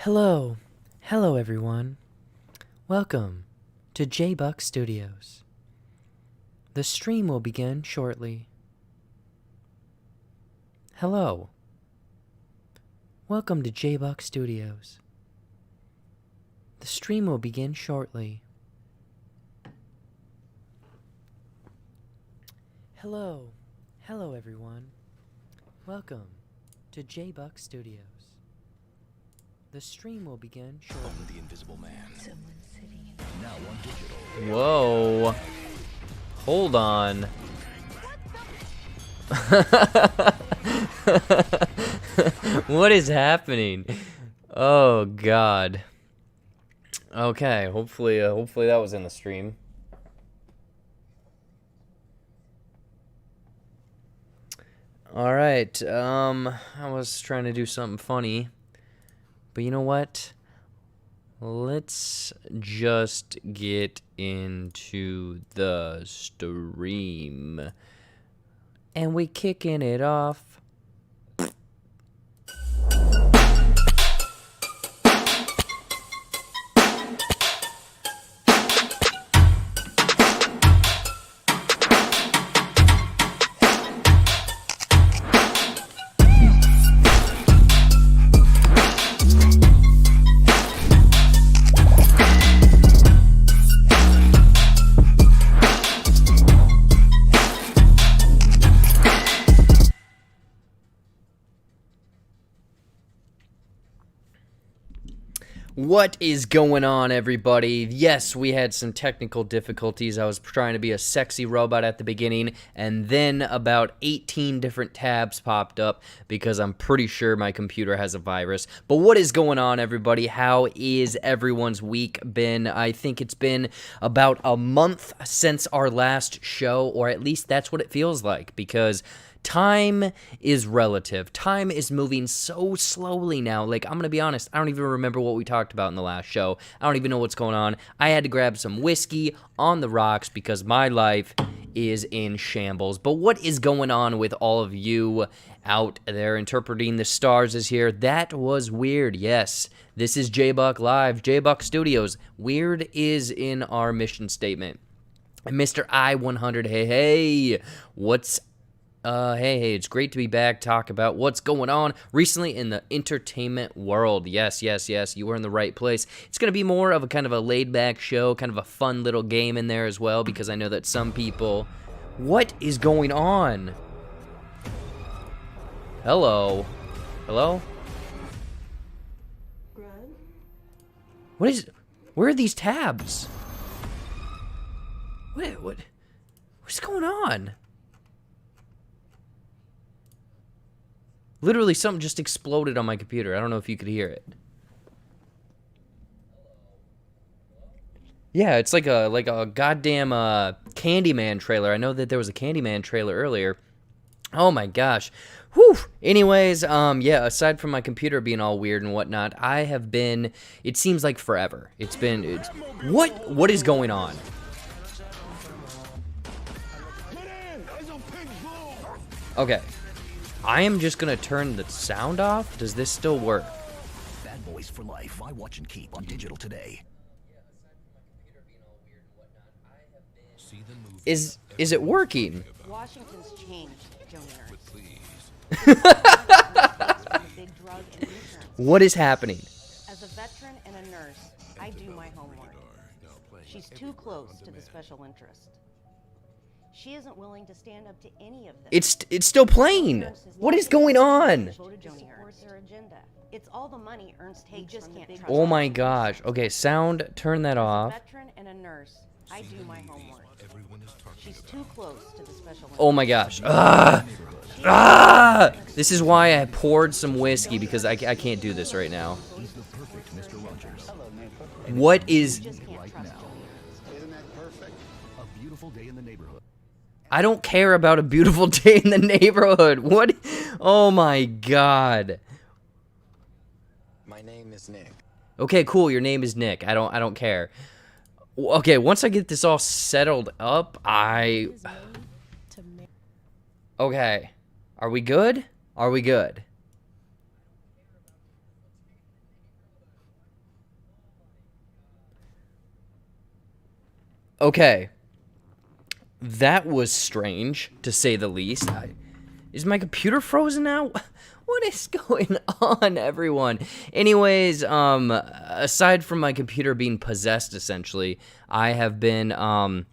Hello. Hello, everyone. Welcome to JBuck Studios. The stream will begin shortly. Hello. Welcome to JBuck Studios. The stream will begin shortly. Hello. Hello, everyone. Welcome to JBuck Studios. The stream will begin shortly. The Invisible Man. Now on digital. Whoa. Hold on. What is happening? Oh God. Okay, hopefully that was in the stream. All right. I was trying to do something funny. But you know what? Let's just get into the stream. And we kicking it off. What is going on, everybody? Yes, we had some technical difficulties. I was trying to be a sexy robot at the beginning, and then about 18 different tabs popped up because I'm pretty sure my computer has a virus. But what is going on, everybody? How is everyone's week been? I think it's been about a month since our last show, or at least that's what it feels like, because time is relative. Time is moving so slowly now. Like, I'm going to be honest, I don't even remember what we talked about in the last show. I don't even know what's going on. I had to grab some whiskey on the rocks because my life is in shambles. But what is going on with all of you out there? Interpreting the Stars is here. That was weird. Yes, this is JBuck Live, JBuck Studios. Weird is in our mission statement. Mr. I-100, hey, what's hey, it's great to be back, talk about what's going on recently in the entertainment world. Yes, you were in the right place. It's going to be more of a kind of a laid-back show, kind of a fun little game in there as well, because I know that some people... What is going on? Hello? Hello? What is... Where are these tabs? What's going on? Literally, something just exploded on my computer. I don't know if you could hear it. Yeah, it's like a goddamn Candyman trailer. I know that there was a Candyman trailer earlier. Oh my gosh. Whew. Anyways, yeah, aside from my computer being all weird and whatnot, I have been, it seems like forever. What is going on? Okay. I am just gonna turn the sound off. Does this still work? Bad Boys for Life. I watch and keep on digital today. Is it working? Washington's changed, Johnny. What is happening? As a veteran and a nurse, I do my homework. She's too close to the special interest. She isn't willing to stand up to any of them. It's still playing. What is going on? It's all the money Ernst takes from the big. Oh my gosh. Okay, sound, turn that off. As a veteran and a nurse, I do my homework. She's too close to the special interest. Oh my gosh. This is why I poured some whiskey, because I can't do this right now. He's the perfect Mr. Rogers. What is... A beautiful day in the neighborhood. I don't care about a beautiful day in the neighborhood. What? Oh my god. My name is Nick. Okay, cool. Your name is Nick. I don't care. Okay, once I get this all settled up, Okay. Are we good? Are we good? Okay. That was strange, to say the least. Is my computer frozen now? What is going on, everyone? Anyways, aside from my computer being possessed, essentially, I have been,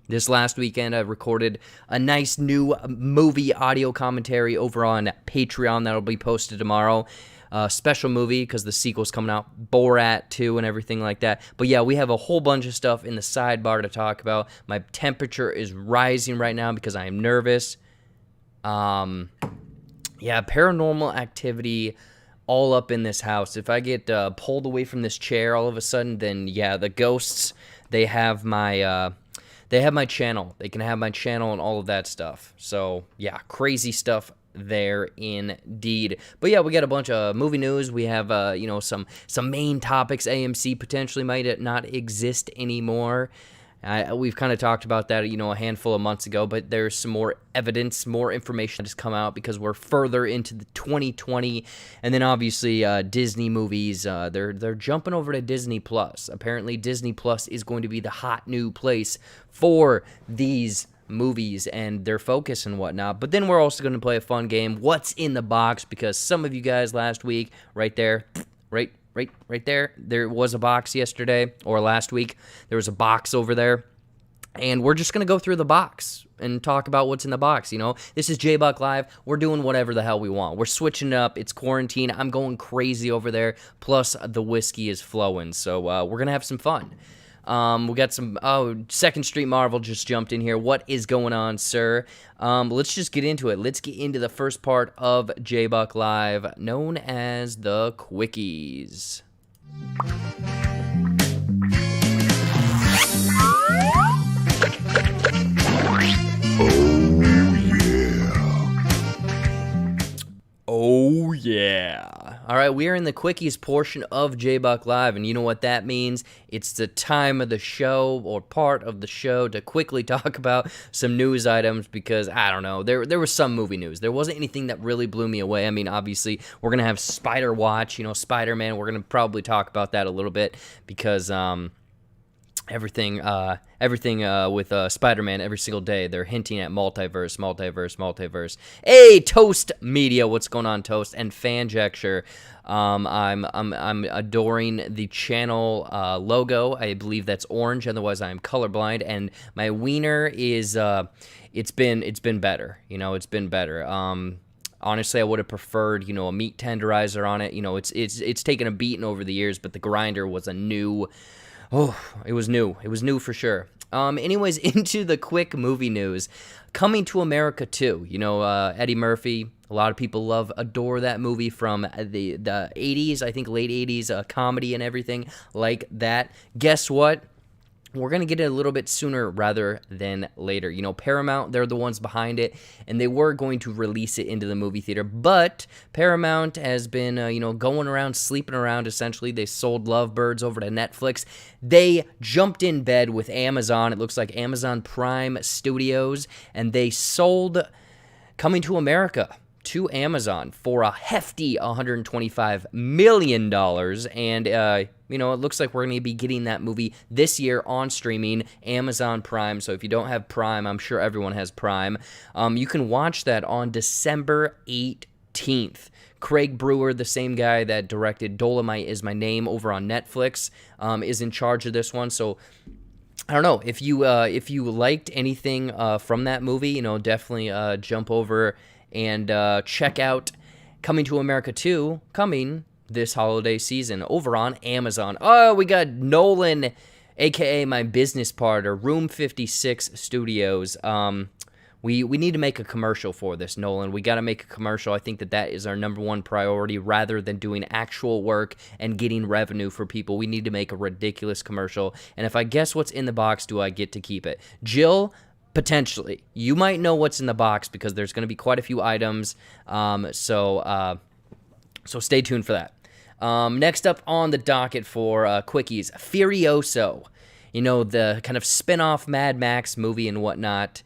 this last weekend, I recorded a nice new movie audio commentary over on Patreon that'll be posted tomorrow. Special movie, because the sequel's coming out, Borat 2 and everything like that. But yeah, we have a whole bunch of stuff in the sidebar to talk about. My temperature is rising right now because I am nervous. Yeah, paranormal activity all up in this house. If I get pulled away from this chair all of a sudden, then yeah, the ghosts, they have my channel. They can have my channel and all of that stuff. So yeah, crazy stuff there indeed. But yeah, we got a bunch of movie news. We have some main topics. AMC potentially might not exist anymore. We've kind of talked about that, a handful of months ago, but there's some more evidence, more information that has come out because we're further into the 2020, and then obviously Disney movies. They're jumping over to disneyplus. Apparently, disneyplus is going to be the hot new place for these movies and their focus and whatnot. But then we're also going to play a fun game, What's in the Box, because some of you guys last week, right there, right there was a box yesterday, or last week, there was a box over there, and we're just going to go through the box and talk about what's in the box. This is JBuck Live. We're doing whatever the hell we want. We're switching it up. It's quarantine. I'm going crazy over there, plus the whiskey is flowing, so we're going to have some fun. We got some, Second Street Marvel just jumped in here. What is going on, sir? Let's just get into it. Let's get into the first part of JBuck Live, known as the Quickies. Oh, yeah. All right, we are in the Quickies portion of JBuck Live, and you know what that means? It's the time of the show, or part of the show, to quickly talk about some news items because, I don't know, there was some movie news. There wasn't anything that really blew me away. I mean, obviously, we're going to have Spider-Watch, Spider-Man. We're going to probably talk about that a little bit because, everything with Spider-Man every single day, they're hinting at multiverse. Hey, Toast Media, what's going on, Toast? And Fanjecture, I'm adoring the channel logo. I believe that's orange, otherwise I'm colorblind. And my wiener is it's been better. It's been better. Honestly, I would have preferred, a meat tenderizer on it. It's taken a beating over the years, but the grinder was a new. Oh, it was new. It was new for sure. Anyways, into the quick movie news. Coming to America 2. Eddie Murphy. A lot of people adore that movie from the 80s, I think late 80s, comedy and everything like that. Guess what? We're going to get it a little bit sooner rather than later. Paramount, they're the ones behind it, and they were going to release it into the movie theater. But Paramount has been, going around, sleeping around, essentially. They sold Lovebirds over to Netflix. They jumped in bed with Amazon. It looks like Amazon Prime Studios, and they sold Coming to America to Amazon for a hefty $125 million, and it looks like we're going to be getting that movie this year on streaming, Amazon Prime. So if you don't have Prime, I'm sure everyone has Prime. You can watch that on December 18th. Craig Brewer, the same guy that directed Dolomite Is My Name over on Netflix, is in charge of this one. So I don't know if you liked anything from that movie, definitely jump over and check out Coming to America 2, coming this holiday season over on Amazon. Oh, we got Nolan, a.k.a. my business partner, Room 56 Studios. We need to make a commercial for this, Nolan. We got to make a commercial. I think that is our number one priority rather than doing actual work and getting revenue for people. We need to make a ridiculous commercial. And if I guess what's in the box, do I get to keep it? Jill, potentially. You might know what's in the box because there's going to be quite a few items. So stay tuned for that. Next up on the docket for Quickies, Furioso. The kind of spin-off Mad Max movie and whatnot.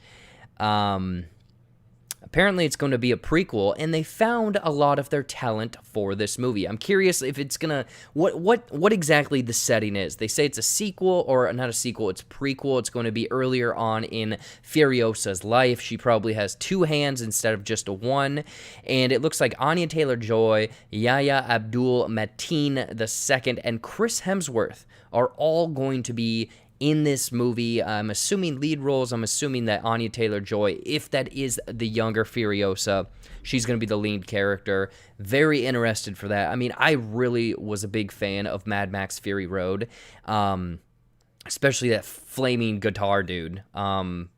apparently it's going to be a prequel, and they found a lot of their talent for this movie. I'm curious if it's gonna what exactly the setting is. They say it's a sequel, or not a sequel, it's a prequel. It's going to be earlier on in Furiosa's life. She probably has 2 hands instead of just a 1, and it looks like Anya Taylor-Joy, Yahya Abdul-Mateen II, and Chris Hemsworth are all going to be in this movie. I'm assuming lead roles. I'm assuming that Anya Taylor-Joy, if that is the younger Furiosa, she's going to be the lead character. Very interested for that. I mean, I really was a big fan of Mad Max Fury Road, especially that flaming guitar dude.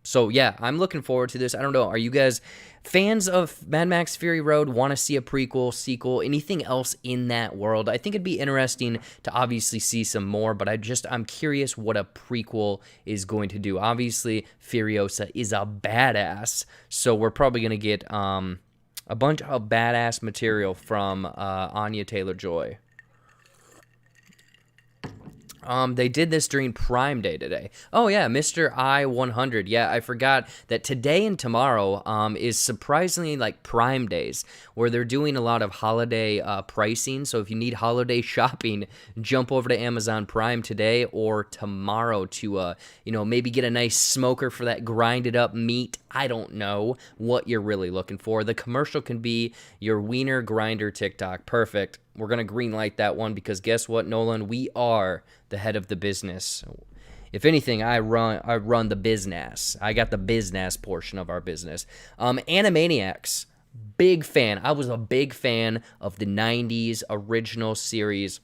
So yeah, I'm looking forward to this. I don't know, are you guys fans of Mad Max Fury Road? Want to see a prequel, sequel, anything else in that world? I think it'd be interesting to obviously see some more, but I'm curious what a prequel is going to do. Obviously, Furiosa is a badass, so we're probably going to get a bunch of badass material from Anya Taylor-Joy. They did this during Prime Day today. Oh, yeah, Mr. I-100. Yeah, I forgot that today and tomorrow is surprisingly like Prime Days, where they're doing a lot of holiday pricing. So if you need holiday shopping, jump over to Amazon Prime today or tomorrow to, maybe get a nice smoker for that grinded up meat. I don't know what you're really looking for. The commercial can be your wiener grinder TikTok. Perfect. We're going to greenlight that one because guess what, Nolan? We are the head of the business. If anything, I run the business. I got the business portion of our business. Animaniacs, big fan. I was a big fan of the 90s original series.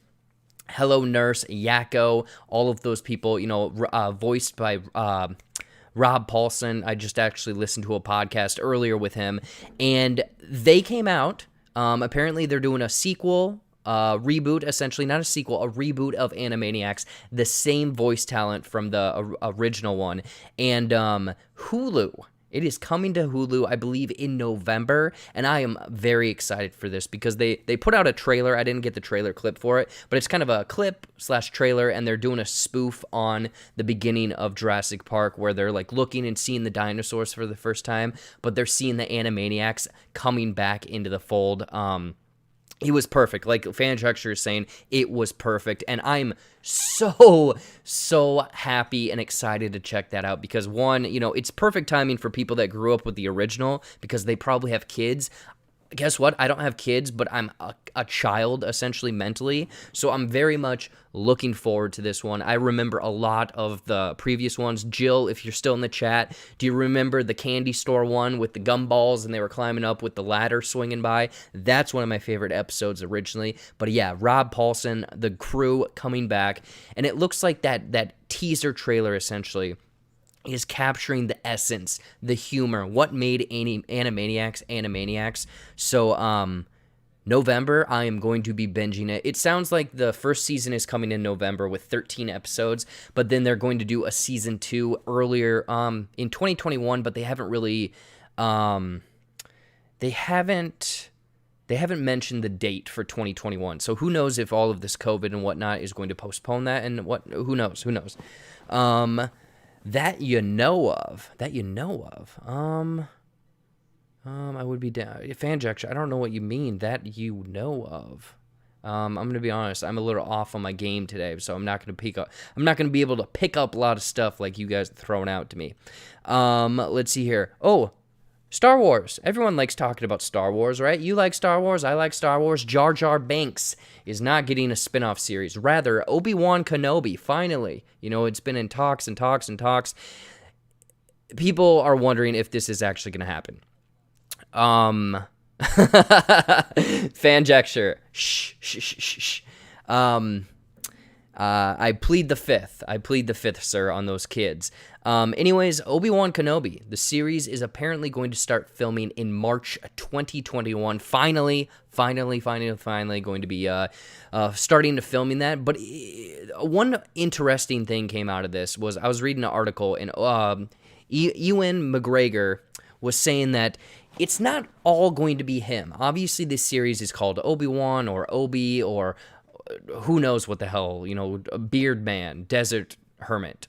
Hello Nurse, Yakko, all of those people, voiced by Rob Paulson. I just actually listened to a podcast earlier with him, and they came out. Apparently, they're doing a sequel, reboot, essentially, not a sequel, a reboot of Animaniacs, the same voice talent from the original one. And Hulu, it is coming to Hulu, I believe, in November, and I am very excited for this because they put out a trailer. I didn't get the trailer clip for it, but it's kind of a clip/trailer, and they're doing a spoof on the beginning of Jurassic Park where they're like looking and seeing the dinosaurs for the first time, but they're seeing the Animaniacs coming back into the fold. It was perfect. Like Fanjexture is saying, it was perfect. And I'm so happy and excited to check that out because, one, it's perfect timing for people that grew up with the original because they probably have kids. Guess what? I don't have kids, but I'm a child, essentially, mentally. So I'm very much looking forward to this one. I remember a lot of the previous ones. Jill, if you're still in the chat, do you remember the candy store one with the gumballs and they were climbing up with the ladder swinging by? That's one of my favorite episodes originally. But yeah, Rob Paulson, the crew coming back. And it looks like that teaser trailer, essentially, is capturing the essence, the humor, what made Animaniacs. So, November, I am going to be binging it. It sounds like the first season is coming in November with 13 episodes, but then they're going to do a season 2 earlier in 2021, but they haven't really, they haven't mentioned the date for 2021. So who knows if all of this COVID and whatnot is going to postpone that and who knows. That you know of. I would be down. Fanjexture, I don't know what you mean. That you know of. I'm gonna be honest. I'm a little off on my game today, so I'm not gonna be able to pick up a lot of stuff like you guys are throwing out to me. Let's see here. Oh, Star Wars. Everyone likes talking about Star Wars, right? You like Star Wars. I like Star Wars. Jar Jar Binks is not getting a spin-off series. Rather, ObiWan Kenobi, finally. It's been in talks and talks and talks. People are wondering if this is actually going to happen. Fanjexture. Shh. I plead the fifth, sir, on those kids. Anyways, Obi-Wan Kenobi. The series is apparently going to start filming in March 2021. Finally going to be starting to filming that. But one interesting thing came out of this was I was reading an article, and Ewan McGregor was saying that it's not all going to be him. Obviously, this series is called Obi-Wan or Obi or who knows what the hell, Beard Man, Desert Hermit.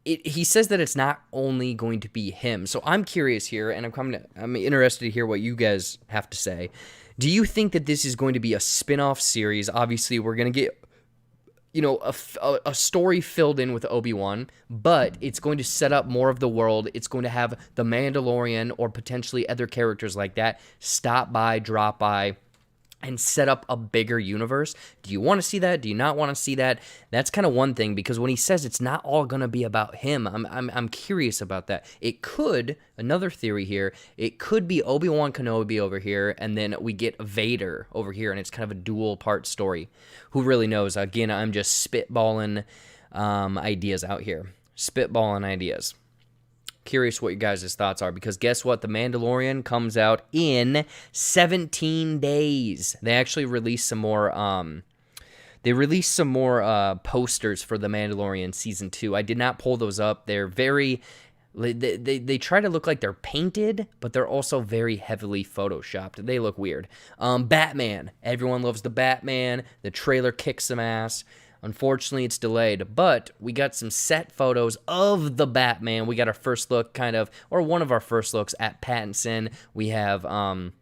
he says that it's not only going to be him. So I'm curious here, and I'm interested to hear what you guys have to say. Do you think that this is going to be a spin-off series? Obviously, we're going to get, a story filled in with Obi-Wan, but it's going to set up more of the world. It's going to have the Mandalorian or potentially other characters like that drop by, and set up a bigger universe. Do you want to see that? Do you not want to see that? That's kind of one thing, because when he says it's not all going to be about him, I'm curious about that. It could, another theory here, it could be Obi-Wan Kenobi over here, and then we get Vader over here, and it's kind of a dual part story. Who really knows? Again, I'm just spitballing ideas out here. Spitballing ideas. Curious what you guys' thoughts are, because guess what? The Mandalorian comes out in 17 days. They actually released some more posters for The Mandalorian Season 2. I did not pull those up. They're very... They try to look like they're painted, but they're also very heavily photoshopped. They look weird. Batman. Everyone loves the Batman. The trailer kicks some ass. Unfortunately, it's delayed, but we got some set photos of the Batman. We got our first look, or one of our first looks at Pattinson. We have a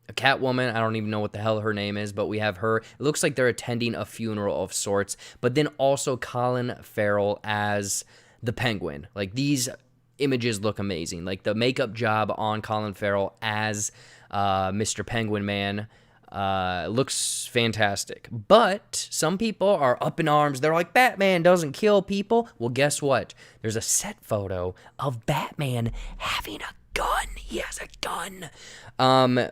Catwoman. I don't even know what the hell her name is, but we have her. It looks like they're attending a funeral of sorts, but then also Colin Farrell as the Penguin. Like, these images look amazing. Like, the makeup job on Colin Farrell as Mr. Penguin Man looks fantastic. But some people are up in arms. They're like, Batman doesn't kill people. Well, guess what? There's a set photo of Batman having a gun. He has a gun.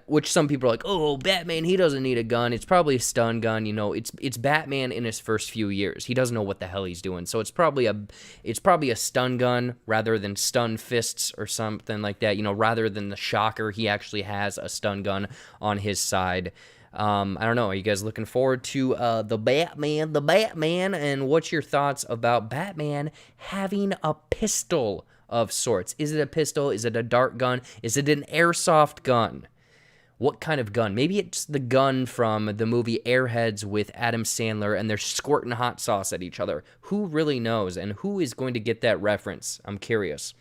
Which some people are like, oh, Batman, he doesn't need a gun. It's probably a stun gun. It's Batman in his first few years. He doesn't know what the hell he's doing. So it's probably a stun gun rather than stun fists or something like that. Rather than the shocker, he actually has a stun gun on his side. I don't know. Are you guys looking forward to the Batman? And what's your thoughts about Batman having a pistol of sorts? Is it a pistol? Is it a dart gun? Is it an airsoft gun? What kind of gun? Maybe it's the gun from the movie Airheads with Adam Sandler, and they're squirting hot sauce at each other. Who really knows? And who is going to get that reference? I'm curious.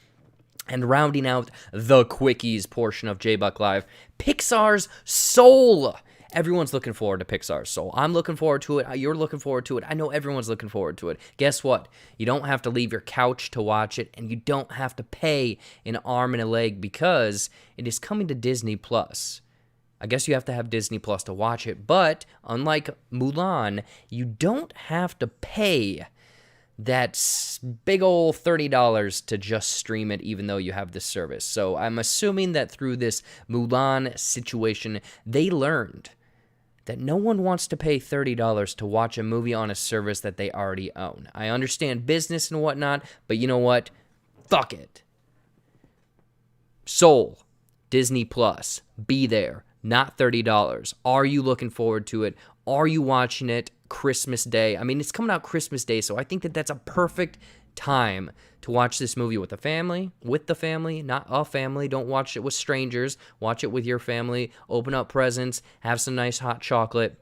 And rounding out the Quickies portion of JBuck Live, Pixar's Soul. Everyone's looking forward to Pixar's Soul. I'm looking forward to it. You're looking forward to it. I know everyone's looking forward to it. Guess what? You don't have to leave your couch to watch it, and you don't have to pay an arm and a leg, because it is coming to Disney Plus. I guess you have to have Disney Plus to watch it, but unlike Mulan, you don't have to pay that big old $30 to just stream it, even though you have this service. So I'm assuming that through this Mulan situation, they learned that no one wants to pay $30 to watch a movie on a service that they already own. I understand business and whatnot, but you know what? Fuck it. Soul, Disney Plus, be there, not $30. Are you looking forward to it? Are you watching it Christmas Day? I mean, it's coming out Christmas Day, so I think that that's a perfect time to watch this movie with the family, not a family. Don't watch it with strangers. Watch it with your family. Open up presents, have some nice hot chocolate,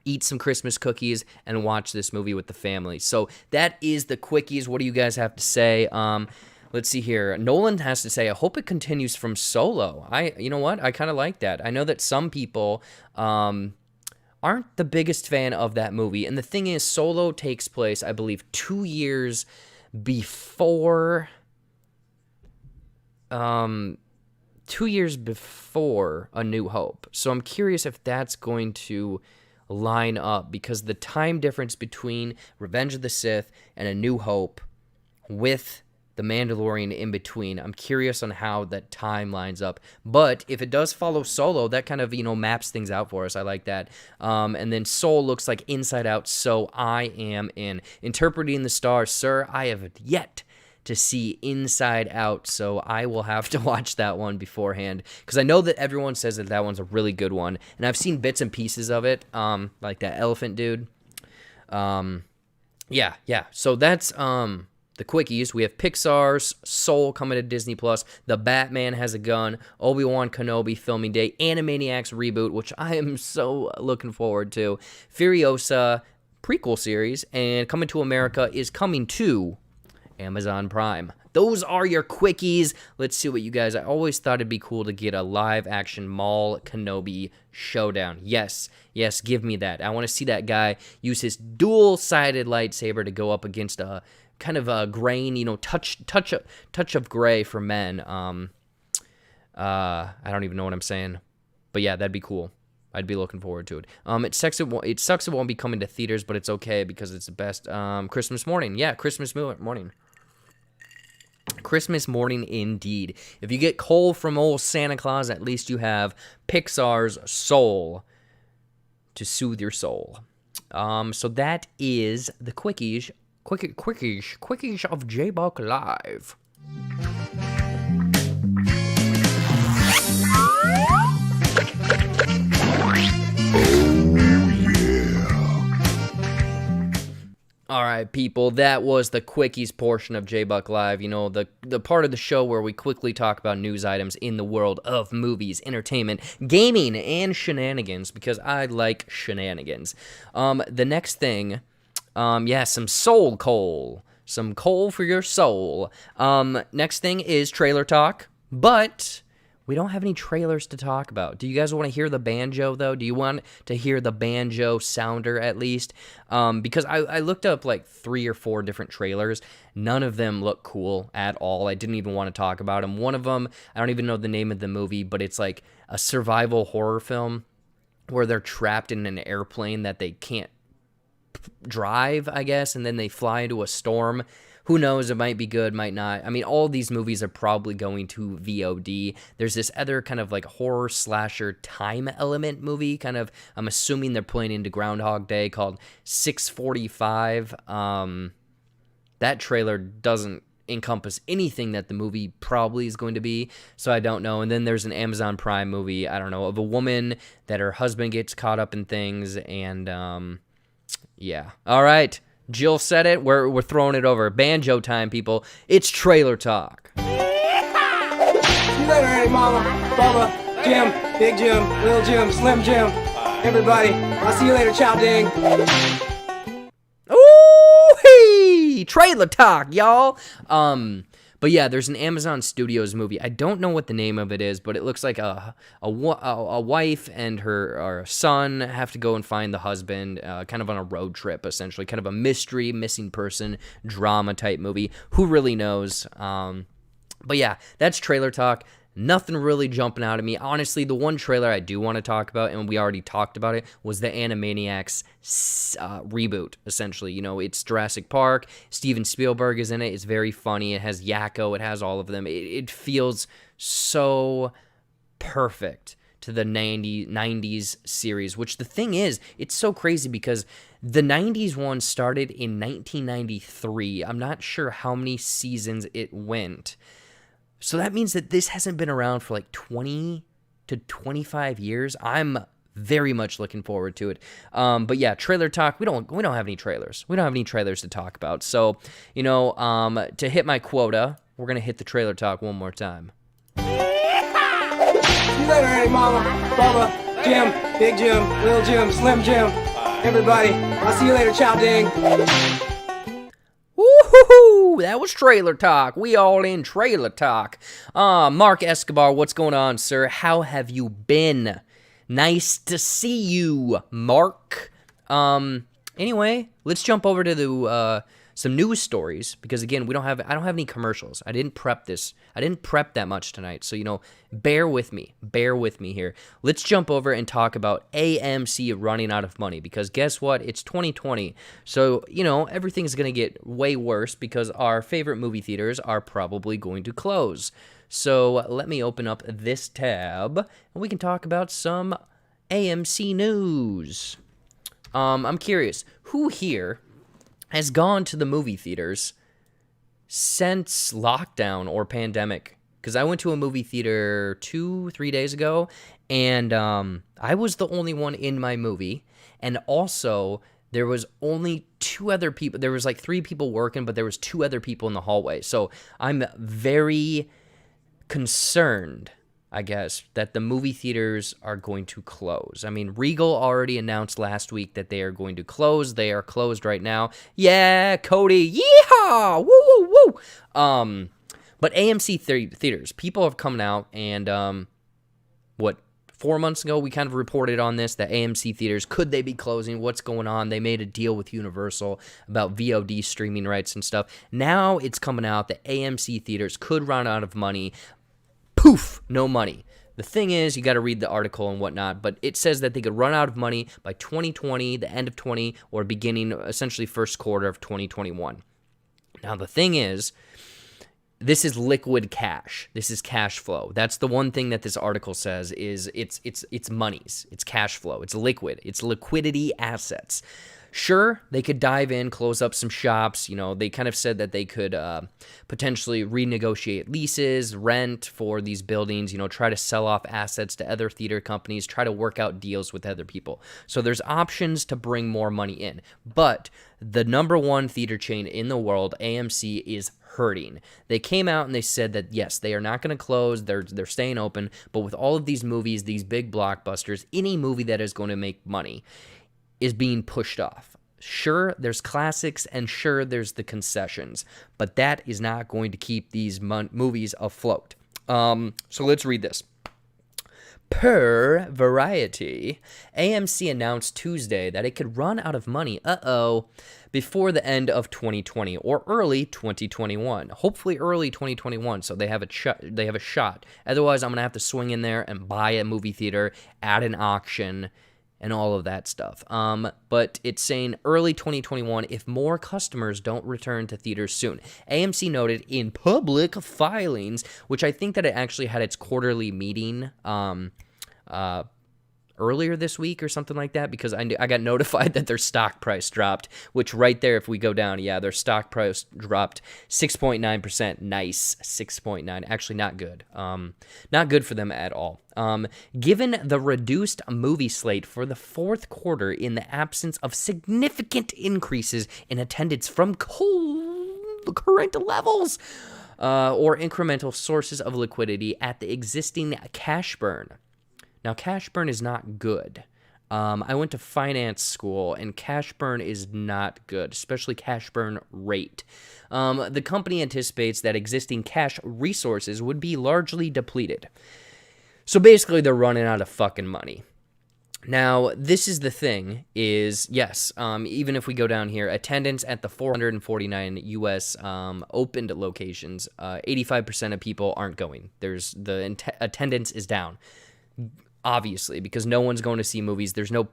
eat some Christmas cookies, and watch this movie with the family. So that is the Quickies. What do you guys have to say? Let's see here. Nolan has to say, I hope it continues from Solo. You know what? I kind of like that. I know that some people aren't the biggest fan of that movie. And the thing is, Solo takes place, I believe, 2 years before 2 years before A New Hope. So I'm curious if that's going to line up, because the time difference between Revenge of the Sith and A New Hope with The Mandalorian in between, I'm curious on how that time lines up. But if it does follow Solo, that kind of, maps things out for us. I like that. And then Soul looks like Inside Out, so I am in. Interpreting the Stars, sir, I have yet to see Inside Out, so I will have to watch that one beforehand, because I know that everyone says that that one's a really good one, and I've seen bits and pieces of it, like that elephant dude. Yeah, so that's the Quickies. We have Pixar's Soul coming to Disney Plus. The Batman has a gun. ObiWan Kenobi filming day. Animaniacs reboot, which I am so looking forward to. Furiosa prequel series, and Coming to America is coming to Amazon Prime. Those are your quickies. Let's see what you guys... I always thought it'd be cool to get a live-action Maul Kenobi showdown. Yes, give me that. I want to see that guy use his dual-sided lightsaber to go up against a kind of a grain, touch of gray for men. I don't even know what I'm saying. But yeah, that'd be cool. I'd be looking forward to it. It sucks it won't be coming to theaters, but it's okay because it's the best. Christmas morning. Yeah, Christmas morning. Christmas morning indeed. If you get coal from old Santa Claus, at least you have Pixar's Soul to soothe your soul. So that is the quickies of JBuck Live. All right, people, that was the quickies portion of JBuck Live, the part of the show where we quickly talk about news items in the world of movies, entertainment, gaming, and shenanigans, because I like shenanigans. The next thing, some soul coal. Some coal for your soul. Next thing is trailer talk, but... we don't have any trailers to talk about. Do you guys want to hear the banjo, though? Do you want to hear the banjo sounder, at least? Because I looked up, 3 or 4 different trailers. None of them look cool at all. I didn't even want to talk about them. One of them, I don't even know the name of the movie, but it's like a survival horror film where they're trapped in an airplane that they can't drive, I guess, and then they fly into a storm. Who knows? It might be good, might not. I mean, all these movies are probably going to VOD. There's this other kind of horror slasher time element movie, kind of, I'm assuming they're playing into Groundhog Day, called 645. That trailer doesn't encompass anything that the movie probably is going to be, so I don't know. And then there's an Amazon Prime movie, I don't know, of a woman that her husband gets caught up in things, and yeah. All right. Jill said it. We're throwing it over. Banjo time, people. It's trailer talk. See you later, Eddie, Mama, Bubba, Jim, Big Jim, Little Jim, Slim Jim, everybody. I'll see you later. Ciao, ding. Ooh-hee! Trailer talk, y'all. But yeah, there's an Amazon Studios movie. I don't know what the name of it is, but it looks like a wife and her son have to go and find the husband, kind of on a road trip, essentially. Kind of a mystery, missing person, drama type movie. Who really knows? But yeah, that's trailer talk. Nothing really jumping out at me. Honestly, the one trailer I do want to talk about, and we already talked about it, was the Animaniacs reboot, essentially. It's Jurassic Park. Steven Spielberg is in it. It's very funny. It has Yakko. It has all of them. It feels so perfect to the 90s series, which the thing is, it's so crazy because the 90s one started in 1993. I'm not sure how many seasons it went. So that means that this hasn't been around for 20 to 25 years. I'm very much looking forward to it. But yeah, trailer talk. We don't have any trailers. We don't have any trailers to talk about. So, to hit my quota, we're gonna hit the trailer talk one more time. See you later, Eddie, Mama, Bubba, Jim, Big Jim, Little Jim, Slim Jim, everybody. I'll see you later. Ciao, ding. Woohoo! That was trailer talk. We all in trailer talk. Mark Escobar, what's going on, sir? How have you been? Nice to see you, Mark. Anyway, let's jump over to some news stories, because again, I don't have any commercials. I didn't prep this. I didn't prep that much tonight, so bear with me here. Let's jump over and talk about AMC running out of money, because guess what? It's 2020, so everything's gonna get way worse because our favorite movie theaters are probably going to close. So let me open up this tab and we can talk about some AMC news. I'm curious, who here has gone to the movie theaters since lockdown or pandemic? Because I went to a movie theater 2-3 days ago, and I was the only one in my movie, and also there was only 2 other people. There was 3 people working, but there was 2 other people in the hallway. So I'm very concerned I guess, that the movie theaters are going to close. I mean, Regal already announced last week that they are going to close. They are closed right now. Yeah, Cody, yeehaw, woo, woo, woo. But AMC Theaters, people have come out and, 4 months ago, we kind of reported on this, that AMC Theaters, could they be closing? What's going on? They made a deal with Universal about VOD streaming rights and stuff. Now it's coming out that AMC Theaters could run out of money. Poof, no money. The thing is, you got to read the article and whatnot, but it says that they could run out of money by 2020, the end of 20, or beginning, essentially first quarter of 2021. Now, the thing is, this is liquid cash. This is cash flow. That's the one thing that this article says is it's monies. It's cash flow. It's liquid. It's liquidity assets. Sure, they could dive in, close up some shops. You know, they kind of said that they could potentially renegotiate leases, rent for these buildings, you know, try to sell off assets to other theater companies, try to work out deals with other people. So there's options to bring more money in. But the number one theater chain in the world, AMC, is hurting. They came out and they said that, yes, they are not going to close. They're staying open. But with all of these movies, these big blockbusters, any movie that is going to make money is being pushed off. Sure, there's classics, and sure, there's the concessions, but that is not going to keep these movies afloat. So let's read this. Per Variety, AMC announced Tuesday that it could run out of money, before the end of 2020 or early 2021. Hopefully early 2021, so they have a shot. Otherwise, I'm going to have to swing in there and buy a movie theater at an auction and all of that stuff. But it's saying early 2021 if more customers don't return to theaters soon. AMC noted in public filings, which I think that it actually had its quarterly meeting earlier this week or something like that, because I got notified that their stock price dropped, which right there, if we go down, yeah, their stock price dropped 6.9%. Nice, 6.9. Actually, not good. Not good for them at all. Given the reduced movie slate for the fourth quarter in the absence of significant increases in attendance from current levels or incremental sources of liquidity at the existing cash burn. Now, cash burn is not good. I went to finance school, and cash burn is not good, especially cash burn rate. The company anticipates that existing cash resources would be largely depleted. So basically, they're running out of fucking money. Now, this is the thing, is, yes, even if we go down here, attendance at the 449 U.S. Opened locations, 85% of people aren't going. Attendance is down. Obviously, because no one's going to see movies. There's no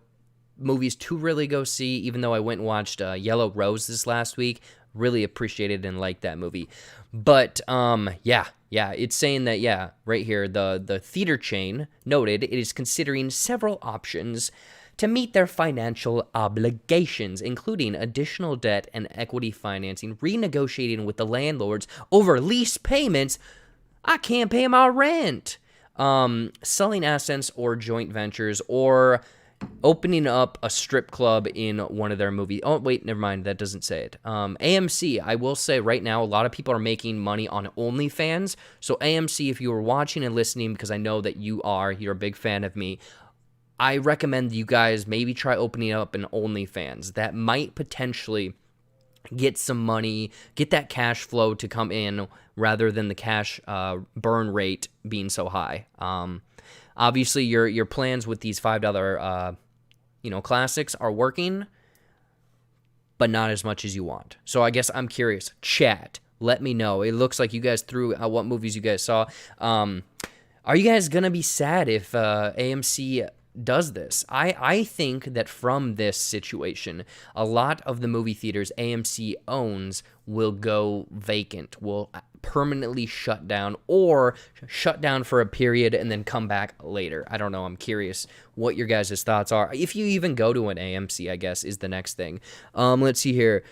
movies to really go see, even though I went and watched Yellow Rose this last week. Really appreciated and liked that movie. But, yeah, it's saying that, right here, the theater chain noted it is considering several options to meet their financial obligations, including additional debt and equity financing, renegotiating with the landlords over lease payments. I can't pay my rent. Selling assets or joint ventures, or opening up a strip club in one of their movies. Oh, wait, never mind. That doesn't say it. AMC, I will say right now, a lot of people are making money on OnlyFans. So AMC, if you were watching and listening, because I know that you're a big fan of me, I recommend you guys maybe try opening up an OnlyFans. That might potentially get some money, get that cash flow to come in rather than the cash burn rate being so high. Obviously, your plans with these $5 classics are working, but not as much as you want. So I guess I'm curious. Chat, let me know. It looks like you guys threw out what movies you guys saw. Are you guys gonna be sad if AMC does this? I think that from this situation, a lot of the movie theaters AMC owns will go vacant, will permanently shut down, or shut down for a period and then come back later. I don't know. I'm curious what your guys' thoughts are. If you even go to an AMC, I guess, is the next thing. Let's see here.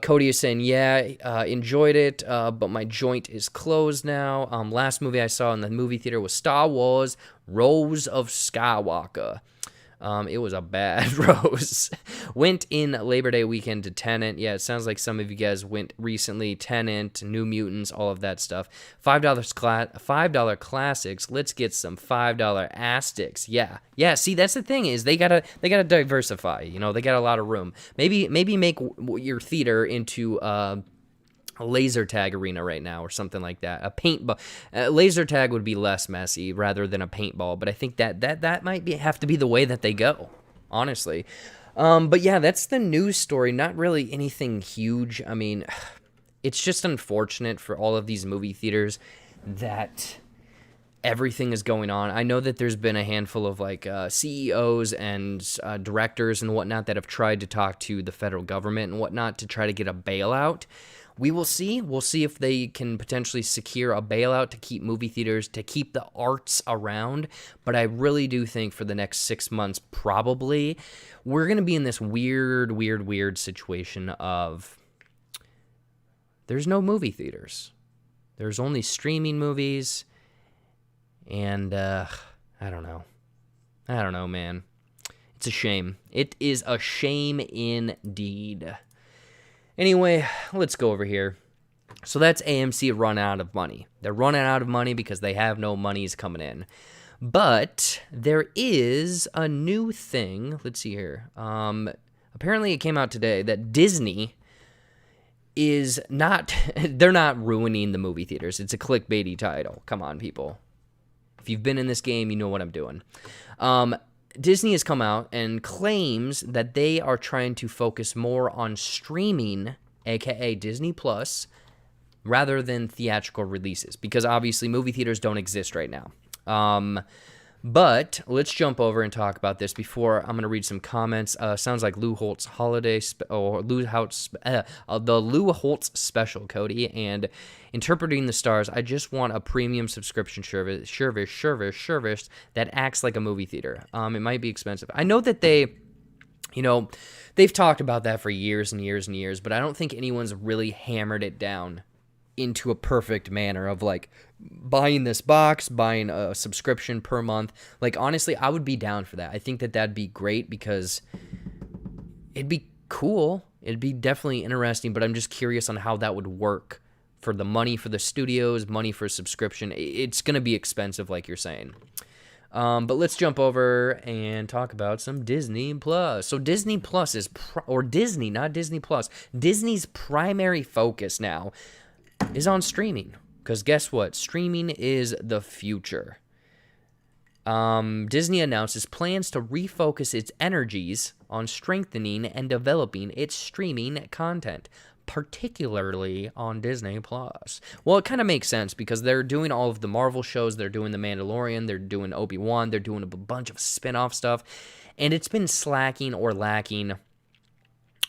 Cody is saying, enjoyed it, but my joint is closed now. Last movie I saw in the movie theater was Star Wars Rose of Skywalker. It was a bad rose. Went in Labor Day weekend to Tenet. Yeah, it sounds like some of you guys went recently. Tenet, New Mutants, all of that stuff. $5 classics. Let's get some $5 astics. Yeah. See, that's the thing is they gotta diversify. You know, they got a lot of room. Maybe make your theater into a laser tag arena right now or something like that. A paintball. Laser tag would be less messy rather than a paintball, but I think that might have to be the way that they go, honestly. But yeah, that's the news story. Not really anything huge. I mean, it's just unfortunate for all of these movie theaters that everything is going on. I know that there's been a handful of like CEOs and directors and whatnot that have tried to talk to the federal government and whatnot to try to get a bailout. We will see. We'll see if they can potentially secure a bailout to keep movie theaters, to keep the arts around. But I really do think for the next 6 months, probably, we're going to be in this weird situation of there's no movie theaters. There's only streaming movies. And I don't know. I don't know, man. It's a shame. It is a shame indeed. Anyway, let's go over here. So that's AMC run out of money. They're running out of money because they have no monies coming in. But there is a new thing. Let's see here. Apparently it came out today that Disney is not, they're not ruining the movie theaters. It's a clickbaity title. Come on, people. If you've been in this game, you know what I'm doing. Disney has come out and claims that they are trying to focus more on streaming, aka Disney Plus, rather than theatrical releases, because obviously movie theaters don't exist right now. But let's jump over and talk about this before I'm going to read some comments. Sounds like Lou Holtz holiday the Lou Holtz special, Cody, and interpreting the stars. I just want a premium subscription service that acts like a movie theater. It might be expensive. I know that they've talked about that for years and years and years, but I don't think anyone's really hammered it down into a perfect manner of like buying this box, buying a subscription per month. Like, honestly, I would be down for that. I think that that'd be great because it'd be cool. It'd be definitely interesting, but I'm just curious on how that would work for the money for the studios, money for subscription. It's going to be expensive, like you're saying. But let's jump over and talk about some Disney Plus. So Disney Plus is, Disney, not Disney Plus. Disney's primary focus now is on streaming. Because guess what? Streaming is the future. Disney announces plans to refocus its energies on strengthening and developing its streaming content, particularly on Disney Plus. Well, it kind of makes sense because they're doing all of the Marvel shows, they're doing The Mandalorian, they're doing ObiWan, they're doing a bunch of spin-off stuff, and it's been slacking or lacking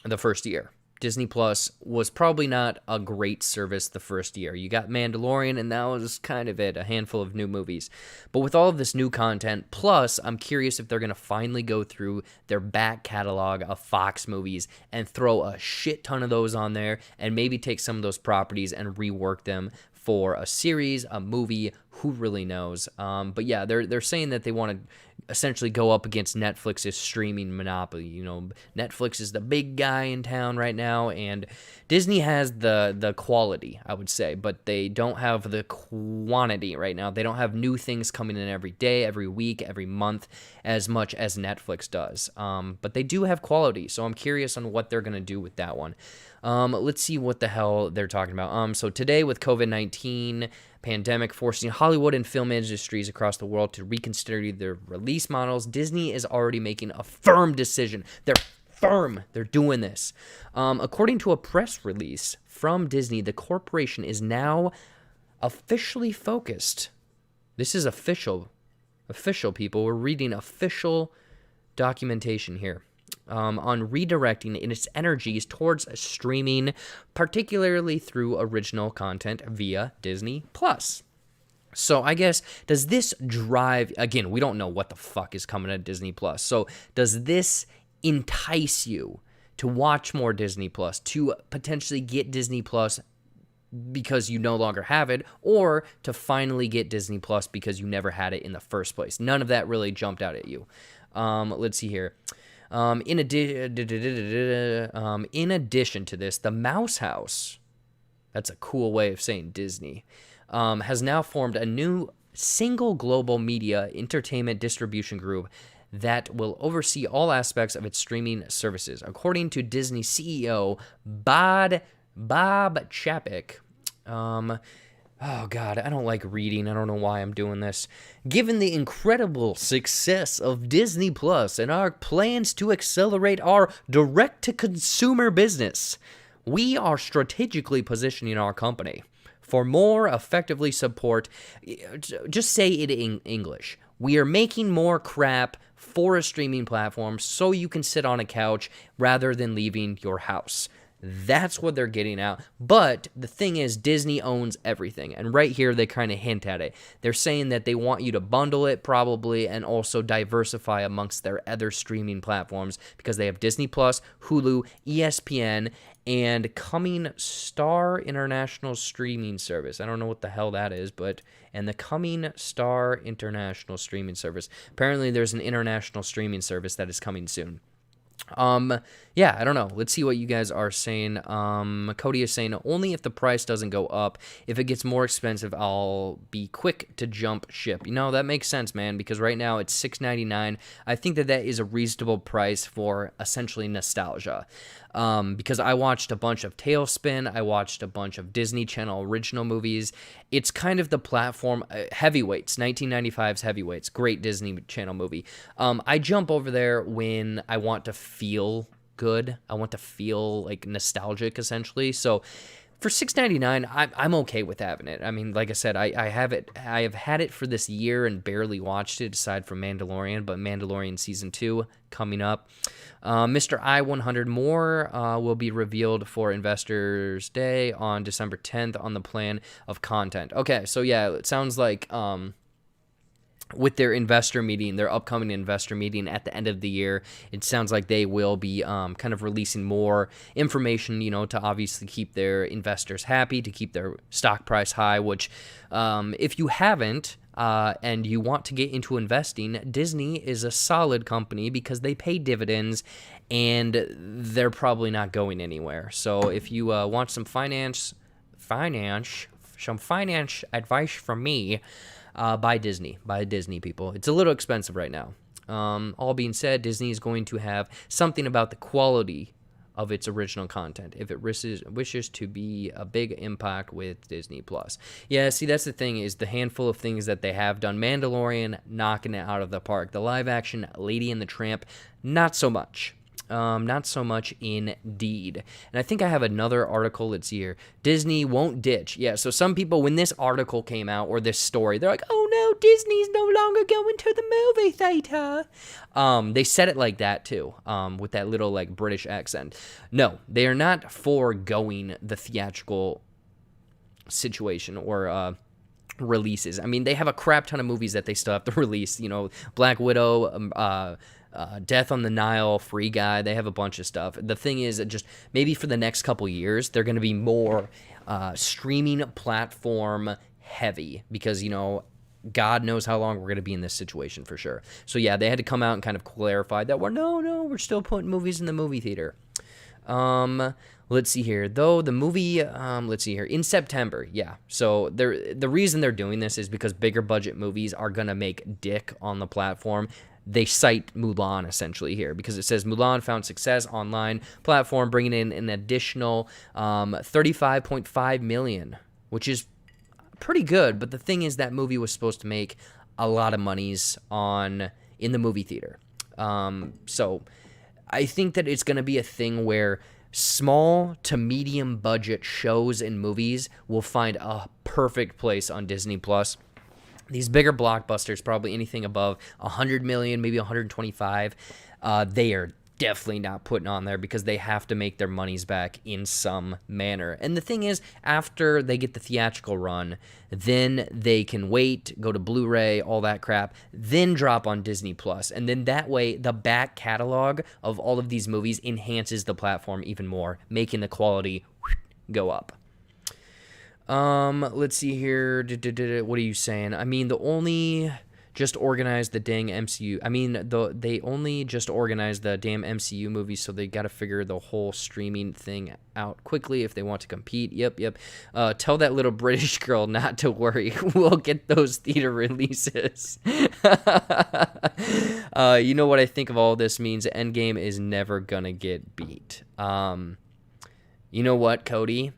the first year. Disney Plus was probably not a great service the first year. You got Mandalorian, and that was kind of it, a handful of new movies. But with all of this new content, plus, I'm curious if they're going to finally go through their back catalog of Fox movies and throw a shit ton of those on there, and maybe take some of those properties and rework them for a series, a movie, who really knows. But yeah, they're saying that they want to essentially go up against Netflix's streaming monopoly. You know, Netflix is the big guy in town right now, and Disney has the quality, I would say, but they don't have the quantity right now. They don't have new things coming in every day, every week, every month, as much as Netflix does. But they do have quality, so I'm curious on what they're going to do with that one. Let's see what the hell they're talking about. So today with COVID-19 pandemic forcing Hollywood and film industries across the world to reconsider their release models, Disney is already making a firm decision. They're firm. They're doing this. According to a press release from Disney, the corporation is now officially focused. This is official. Official, people. We're reading official documentation here. On redirecting its energies towards streaming, particularly through original content via Disney Plus. So I guess, does this drive, again, we don't know what the fuck is coming at Disney Plus. So does this entice you to watch more Disney Plus, to potentially get Disney Plus because you no longer have it, or to finally get Disney Plus because you never had it in the first place. None of that really jumped out at you. Let's see here. In addition to this, the Mouse House, that's a cool way of saying Disney, has now formed a new single global media entertainment distribution group that will oversee all aspects of its streaming services. According to Disney CEO Bob Chapek, oh God, I don't like reading. I don't know why I'm doing this. Given the incredible success of Disney Plus and our plans to accelerate our direct-to-consumer business, we are strategically positioning our company for more effectively support. Just say it in English. We are making more crap for a streaming platform so you can sit on a couch rather than leaving your house. That's what they're getting at. But the thing is, Disney owns everything. And right here, they kind of hint at it. They're saying that they want you to bundle it probably and also diversify amongst their other streaming platforms because they have Disney Plus, Hulu, ESPN, and coming Star International Streaming Service. I don't know what the hell that is, but... And the coming Star International Streaming Service. Apparently, there's an international streaming service that is coming soon. Yeah, I don't know. Let's see what you guys are saying. Cody is saying only if the price doesn't go up. If it gets more expensive, I'll be quick to jump ship. You know, that makes sense, man, because right now it's $6.99. I think that is a reasonable price for essentially nostalgia. Because I watched a bunch of Tailspin, I watched a bunch of Disney Channel original movies. It's kind of the platform, Heavyweights, 1995's Heavyweights, great Disney Channel movie. I jump over there when I want to feel good. I want to feel like nostalgic, essentially. So for $6.99, I'm okay with having it. I mean, like I said, I have it. I have had it for this year and barely watched it aside from Mandalorian, but Mandalorian Season 2 coming up. Mr. I-100 more will be revealed for Investors Day on December 10th on the plan of content. Okay, so yeah, it sounds like with their investor meeting, their upcoming investor meeting at the end of the year, it sounds like they will be kind of releasing more information, you know, to obviously keep their investors happy, to keep their stock price high, which if you haven't, and you want to get into investing, Disney is a solid company because they pay dividends and they're probably not going anywhere. So if you want some finance advice from me, buy Disney, people. It's a little expensive right now. All being said, Disney is going to have something about the quality of its original content if it wishes to be a big impact with Disney Plus. Yeah, see, that's the thing, is the handful of things that they have done. Mandalorian, knocking it out of the park. The live action Lady and the Tramp, not so much. Not so much indeed. And I think I have another article. Let's see here. Disney won't ditch. Yeah, so some people, when this article came out, or this story, they're like, oh no, Disney's no longer going to the movie theater. They said it like that too, with that little like British accent. No, they are not foregoing the theatrical situation or releases. I mean, they have a crap ton of movies that they still have to release. You know, Black Widow, Death on the Nile, Free Guy. They have a bunch of stuff. The thing is that just maybe for the next couple years, they're going to be more streaming platform heavy because, you know, God knows how long we're going to be in this situation for sure. So yeah, they had to come out and kind of clarify that we're still putting movies in the movie theater. Let's see here. Though the movie, let's see here, in September, yeah. So the reason they're doing this is because bigger budget movies are going to make dick on the platform. They cite Mulan essentially here because it says Mulan found success online platform, bringing in an additional $35.5 million, which is pretty good. But the thing is, that movie was supposed to make a lot of monies in the movie theater. So I think that it's going to be a thing where small to medium budget shows and movies will find a perfect place on Disney Plus. These bigger blockbusters, probably anything above 100 million, maybe 125, they are definitely not putting on there because they have to make their monies back in some manner. And the thing is, after they get the theatrical run, then they can wait, go to Blu-ray, all that crap, then drop on Disney Plus. And then that way, the back catalog of all of these movies enhances the platform even more, making the quality go up. Let's see here. What are you saying? I mean, just organized the dang MCU. I mean, they only just organized the damn MCU movies, so they got to figure the whole streaming thing out quickly if they want to compete. Yep. Tell that little British girl not to worry. We'll get those theater releases. You know what I think of all this means? Endgame is never gonna get beat. You know what, Cody?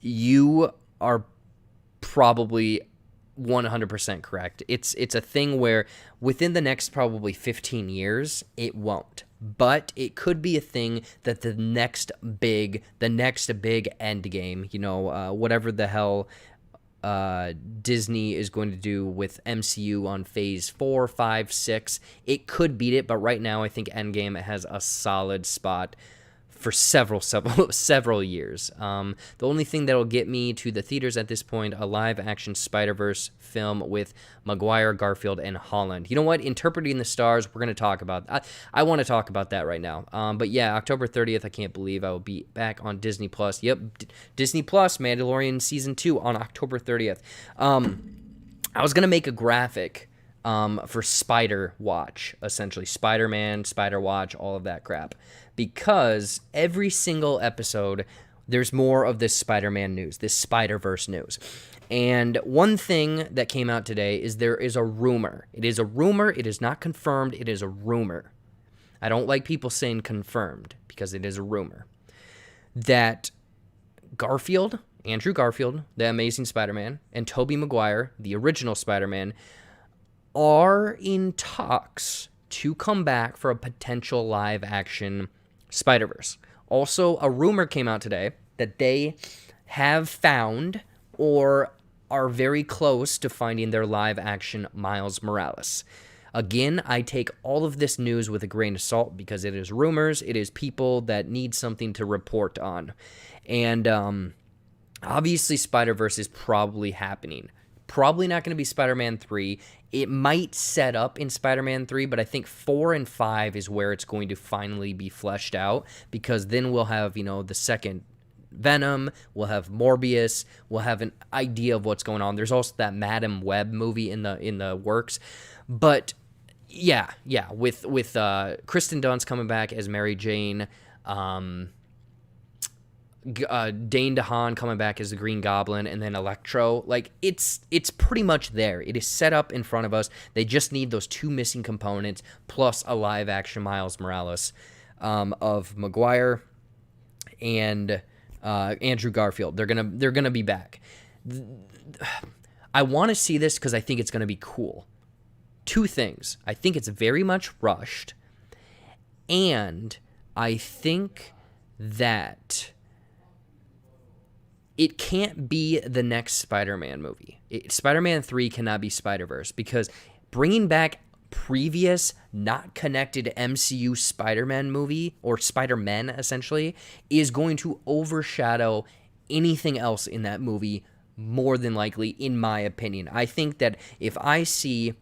You are probably 100% correct. It's a thing where within the next probably 15 years, it won't. But it could be a thing that the next big end game, whatever the hell Disney is going to do with MCU on phase 4, 5, 6, it could beat it. But right now, I think Endgame has a solid spot for several years. The only thing that'll get me to the theaters at this point, a live-action SpiderVerse film with Maguire, Garfield, and Holland. You know what? Interpreting the Stars, we're going to talk about. I want to talk about that right now. But yeah, October 30th, I can't believe I will be back on Disney+. Yep, Disney+, Mandalorian Season 2 on October 30th. I was going to make a graphic for Spider Watch, essentially. Spider-Man, Spider Watch, all of that crap. Because every single episode, there's more of this Spider-Man news, this SpiderVerse news. And one thing that came out today is there is a rumor. It is a rumor. It is not confirmed. It is a rumor. I don't like people saying confirmed because it is a rumor. That Garfield, Andrew Garfield, the Amazing Spider-Man, and Tobey Maguire, the original Spider-Man, are in talks to come back for a potential live-action Spider-Verse. Also, a rumor came out today that they have found or are very close to finding their live-action Miles Morales. Again, I take all of this news with a grain of salt because it is rumors. It is people that need something to report on. And obviously, Spider-Verse is probably happening. Probably not going to be Spider-Man 3. It might set up in Spider-Man 3, but I think 4 and 5 is where it's going to finally be fleshed out, because then we'll have, the second Venom, we'll have Morbius, we'll have an idea of what's going on. There's also that Madam Web movie in the works. But yeah, with Kristen Dunst coming back as Mary Jane, Dane DeHaan coming back as the Green Goblin, and then Electro. Like, it's pretty much there. It is set up in front of us. They just need those two missing components plus a live action Miles Morales of Maguire and Andrew Garfield. They're gonna be back. I want to see this because I think it's gonna be cool. Two things. I think it's very much rushed, and I think that it can't be the next Spider-Man movie. Spider-Man 3 cannot be Spider-Verse, because bringing back previous, not connected MCU Spider-Man movie, or Spider-Men essentially, is going to overshadow anything else in that movie more than likely, in my opinion. I think that if I see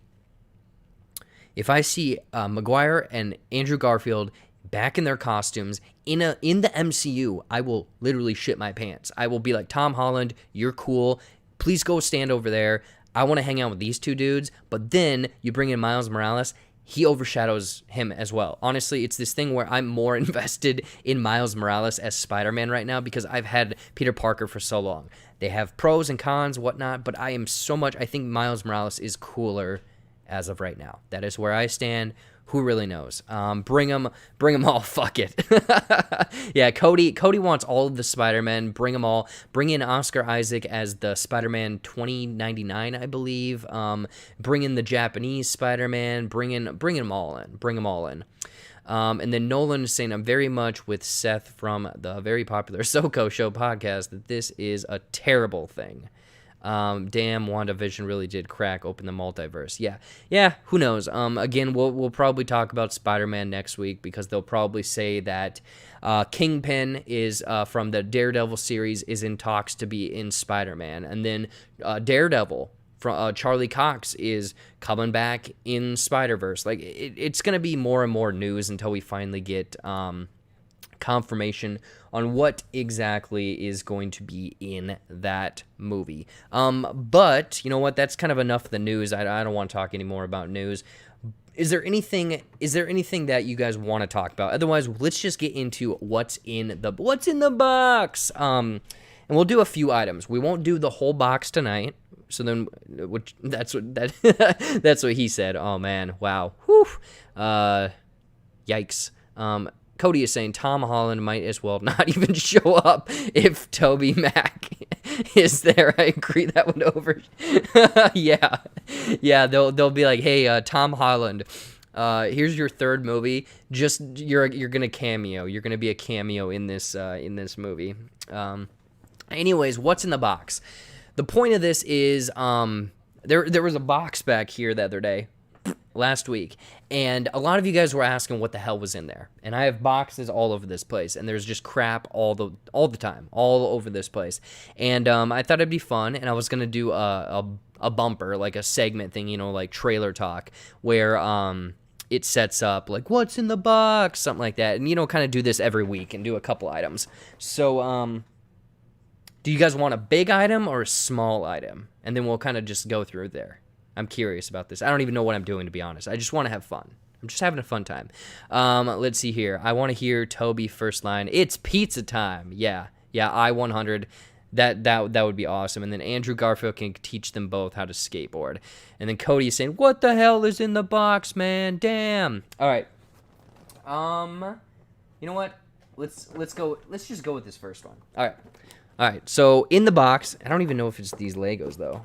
Maguire and Andrew Garfield back in their costumes in the MCU, I will literally shit my pants. I will be like, Tom Holland, you're cool. Please go stand over there. I want to hang out with these two dudes. But then you bring in Miles Morales, he overshadows him as well. Honestly, it's this thing where I'm more invested in Miles Morales as Spider-Man right now because I've had Peter Parker for so long. They have pros and cons, whatnot, but I think Miles Morales is cooler as of right now. That is where I stand. Who really knows? Bring them all. Fuck it. Yeah, Cody wants all of the Spider-Men. Bring them all. Bring in Oscar Isaac as the Spider-Man 2099, I believe. Bring in the Japanese Spider-Man. Bring them all in. Bring them all in. And then Nolan is saying, I'm very much with Seth from the very popular SoCo Show podcast that this is a terrible thing. Damn, WandaVision really did crack open the multiverse. Yeah, who knows? Again, we'll probably talk about Spider-Man next week because they'll probably say that Kingpin is from the Daredevil series is in talks to be in Spider-Man, and then Daredevil from Charlie Cox is coming back in Spider-Verse. Like, it's gonna be more and more news until we finally get confirmation on what exactly is going to be in that movie. But you know what? That's kind of enough of the news. I don't want to talk anymore about news. Is there anything that you guys want to talk about? Otherwise, let's just get into what's in the box. And we'll do a few items. We won't do the whole box tonight. So then, that's what he said. Oh man, wow. Whew. Yikes. Cody is saying Tom Holland might as well not even show up if Toby Mac is there. I agree, that would over. yeah. They'll be like, hey, Tom Holland, here's your third movie. Just you're gonna cameo. You're gonna be a cameo in this movie. Anyways, what's in the box? The point of this is there was a box back here the other day. Last week, and a lot of you guys were asking what the hell was in there, and I have boxes all over this place, and there's just crap all the time, all over this place, and I thought it'd be fun, and I was gonna do a bumper, like a segment thing, you know, like trailer talk, where it sets up like what's in the box, something like that, and you know, kind of do this every week and do a couple items. So do you guys want a big item or a small item, and then we'll kind of just go through there. I'm curious about this. I don't even know what I'm doing, to be honest. I just want to have fun. I'm just having a fun time. Let's see here. I want to hear Toby first line. It's pizza time. Yeah, I-100. That would be awesome. And then Andrew Garfield can teach them both how to skateboard. And then Cody is saying, what the hell is in the box, man? Damn. All right. You know what? Let's go. Let's just go with this first one. All right. So in the box, I don't even know if it's these Legos though.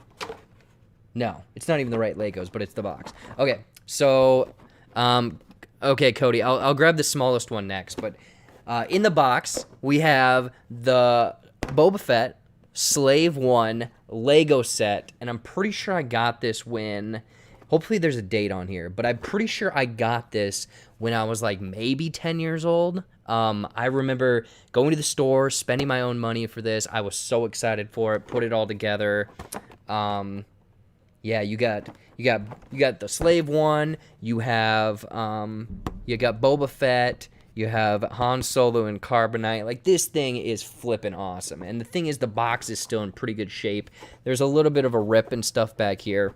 No, it's not even the right Legos, but it's the box. Okay, so, okay, Cody, I'll grab the smallest one next, but in the box, we have the Boba Fett Slave 1 Lego set, and I'm pretty sure I got this when, hopefully there's a date on here, but I'm pretty sure I got this when I was like maybe 10 years old. I remember going to the store, spending my own money for this. I was so excited for it, put it all together. Yeah, you got the Slave 1, you have you got Boba Fett, you have Han Solo and Carbonite. Like, this thing is flipping awesome. And the thing is, the box is still in pretty good shape. There's a little bit of a rip and stuff back here.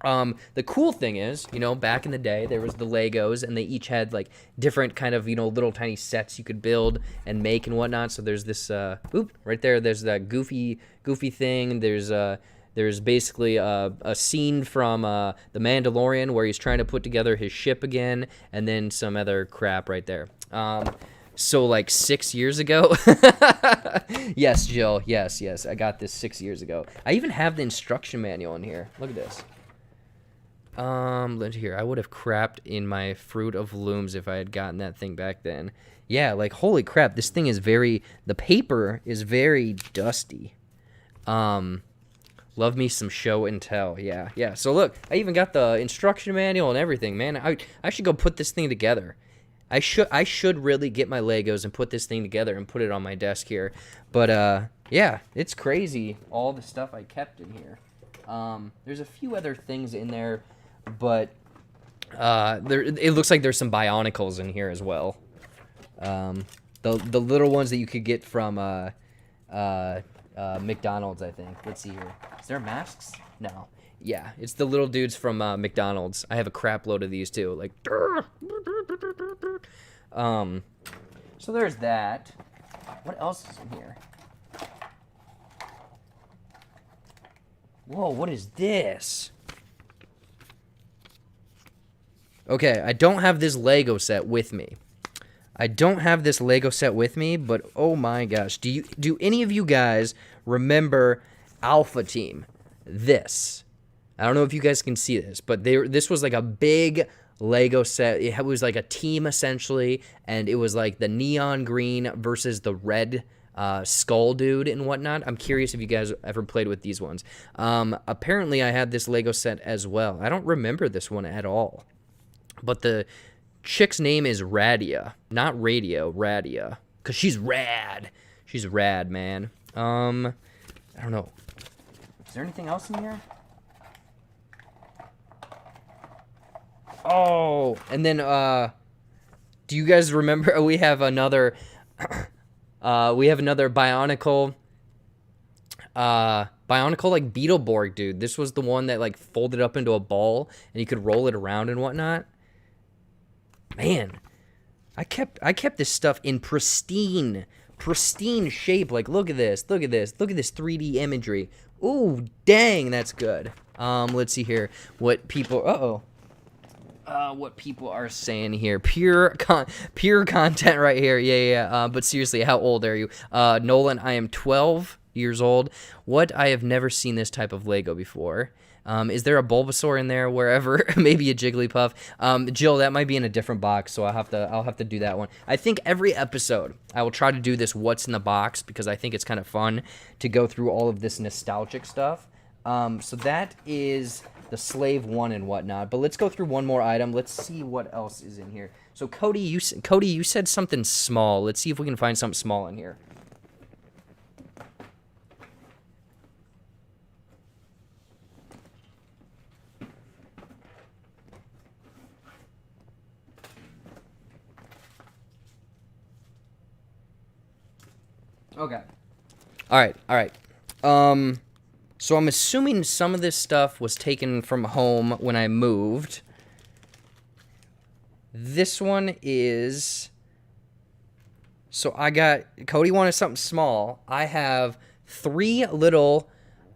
The cool thing is, you know, back in the day, there was the Legos, and they each had, like, different kind of, you know, little tiny sets you could build and make and whatnot. So there's this, right there, there's that goofy thing. There's basically a scene from The Mandalorian where he's trying to put together his ship again, and then some other crap right there. So like 6 years ago, yes, Jill, yes, I got this 6 years ago. I even have the instruction manual in here. Look at this. Let's here. I would have crapped in my Fruit of Looms if I had gotten that thing back then. Yeah, like holy crap, this thing is the paper is very dusty. Love me some show and tell. Yeah. So look, I even got the instruction manual and everything, man. I should go put this thing together. I should really get my Legos and put this thing together and put it on my desk here. But yeah, it's crazy all the stuff I kept in here. There's a few other things in there, but it looks like there's some Bionicles in here as well. The little ones that you could get from McDonald's, I think. Let's see here. Is there masks? No. Yeah, it's the little dudes from McDonald's. I have a crap load of these too. Like, so there's that. What else is in here? Whoa, what is this? Okay, I don't have this Lego set with me. But oh my gosh, do any of you guys remember Alpha Team? This. I don't know if you guys can see this, but this was like a big Lego set. It was like a team essentially, and it was like the neon green versus the red skull dude and whatnot. I'm curious if you guys ever played with these ones. Apparently I had this Lego set as well. I don't remember this one at all, but the chick's name is Radia, not Radio, Radia, because she's rad. She's rad, man. I don't know. Is there anything else in here? Oh, and then, Do you guys remember we have another Bionicle like Beetleborg dude. This was the one that like folded up into a ball and you could roll it around and whatnot. Man, I kept this stuff in pristine shape. Like, look at this 3D imagery. Ooh, dang, that's good. Let's see here what people. What people are saying here. Pure content right here. Yeah. But seriously, how old are you? Nolan, I am 12 years old. What? I have never seen this type of Lego before. Is there a Bulbasaur in there wherever? Maybe a Jigglypuff. Jill, that might be in a different box, so I'll have to do that one. I think every episode I will try to do this what's in the box because I think it's kind of fun to go through all of this nostalgic stuff. So that is the Slave 1 and whatnot. But let's go through one more item. Let's see what else is in here. So Cody, you said something small. Let's see if we can find something small in here. Okay. All right. So I'm assuming some of this stuff was taken from home when I moved. This one is... So Cody wanted something small. I have 3 little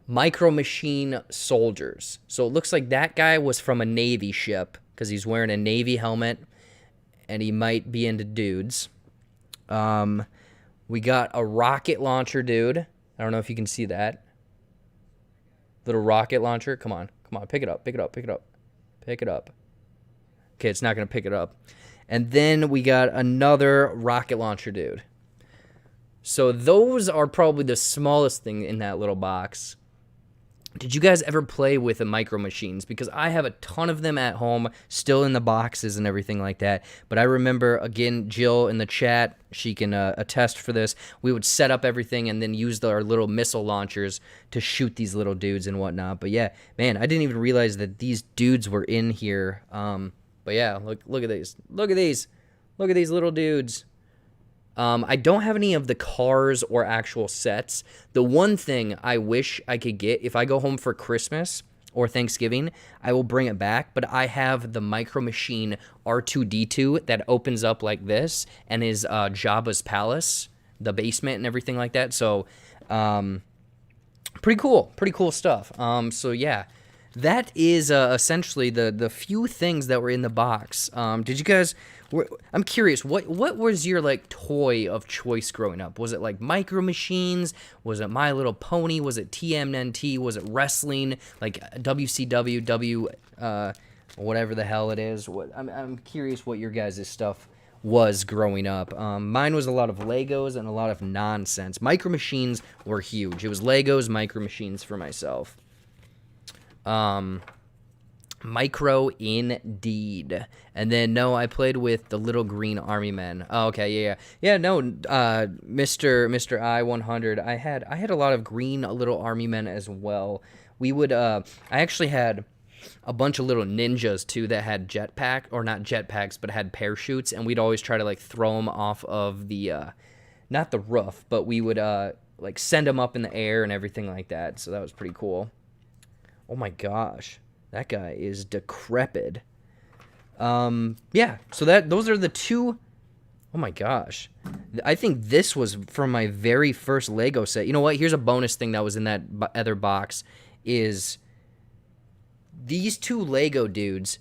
Micro Machine soldiers. So it looks like that guy was from a Navy ship because he's wearing a Navy helmet and he might be into dudes. We got a rocket launcher, dude. I don't know if you can see that. Little rocket launcher. Come on. Pick it up. Okay, it's not going to pick it up. And then we got another rocket launcher, dude. So those are probably the smallest thing in that little box. Did you guys ever play with the Micro Machines? Because I have a ton of them at home, still in the boxes and everything like that. But I remember, again, Jill in the chat, she can attest for this. We would set up everything and then use our little missile launchers to shoot these little dudes and whatnot. But yeah, man, I didn't even realize that these dudes were in here. But yeah, look at these. Look at these little dudes. I don't have any of the cars or actual sets. The one thing I wish I could get, if I go home for Christmas or Thanksgiving, I will bring it back, but I have the Micro Machine R2-D2 that opens up like this and is Jabba's palace, the basement and everything like that. So, pretty cool stuff. So yeah, that is essentially the few things that were in the box. Did you guys... I'm curious, what was your like toy of choice growing up? Was it like Micro Machines? Was it My Little Pony? Was it TMNT? Was it wrestling? Like WCW, whatever the hell it is. I'm curious what your guys' stuff was growing up. Mine was a lot of Legos and a lot of nonsense. Micro Machines were huge. It was Legos, Micro Machines for myself. Micro indeed. And then no, I played with the little green army men. Oh, okay, yeah. No, Mr. I-100. I had a lot of green little army men as well. We would I actually had a bunch of little ninjas too that had jetpack, or not jetpacks, but had parachutes, and we'd always try to like throw them off of the not the roof, but we would like send them up in the air and everything like that. So that was pretty cool. Oh my gosh. That guy is decrepit. Yeah, so those are the 2... Oh my gosh. I think this was from my very first Lego set. You know what? Here's a bonus thing that was in that other box, is these 2 Lego dudes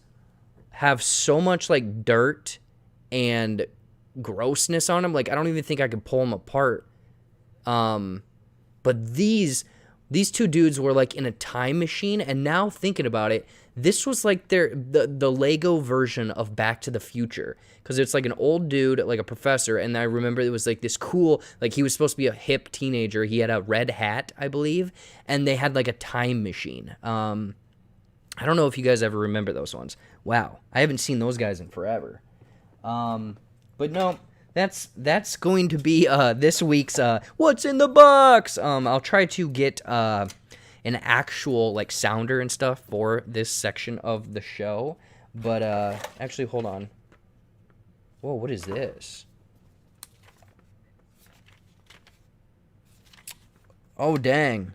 have so much, like, dirt and grossness on them. Like, I don't even think I could pull them apart. But these 2 dudes were like in a time machine, and now thinking about it, this was like the Lego version of Back to the Future, because it's like an old dude, like a professor, and I remember it was like this cool, like he was supposed to be a hip teenager. He had a red hat, I believe, and they had like a time machine. I don't know if you guys ever remember those ones. Wow, I haven't seen those guys in forever. But no. That's going to be this week's What's in the Box. I'll try to get an actual like sounder and stuff for this section of the show. But actually, hold on. Whoa, what is this? Oh, dang.